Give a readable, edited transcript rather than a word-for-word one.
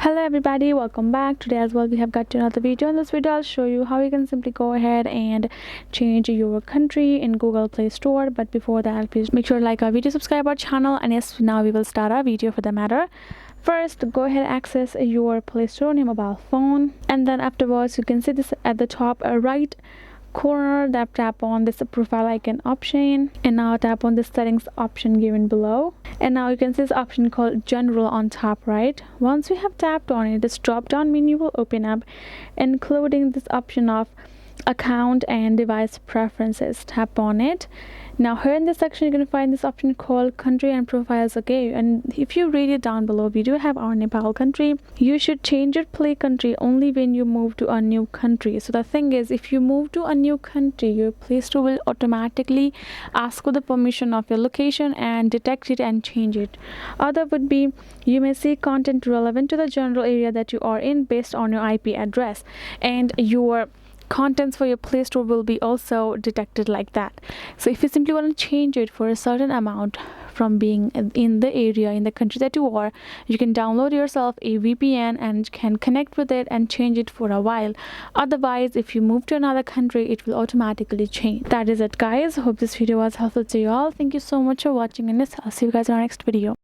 Hello everybody, welcome back. Today as well we have got another video. In this video I'll show you how you can simply go ahead and change your country in Google Play Store. But before that, please make sure to like our video, subscribe our channel, and yes, now we will start our video for the matter. First, go ahead and access your Play Store on your mobile phone, and then afterwards you can see this at the top right corner. Tap on this profile icon option, and now tap on the settings option given below, and now you can see this option called general on top right. Once you have tapped on it, this drop down menu will open up, including this option of account and device preferences. Tap on it. Now here in this section you're going to find this option called country and profiles. Okay, and if you read it down below, we do have our Nepal country. You should change your play country only when you move to a new country. So the thing is, if you move to a new country, your Play Store will automatically ask for the permission of your location and detect it and change it. Other would be, you may see content relevant to the general area that you are in based on your IP address, and your contents for your Play Store will be also detected like that. So if you simply want to change it for a certain amount from being in the area, in the country that you are, you can download yourself a VPN and can connect with it and change it for a while. Otherwise, if you move to another country, it will automatically change. That is it, guys. Hope this video was helpful to you all. Thank you so much for watching, and I'll see you guys in our next video.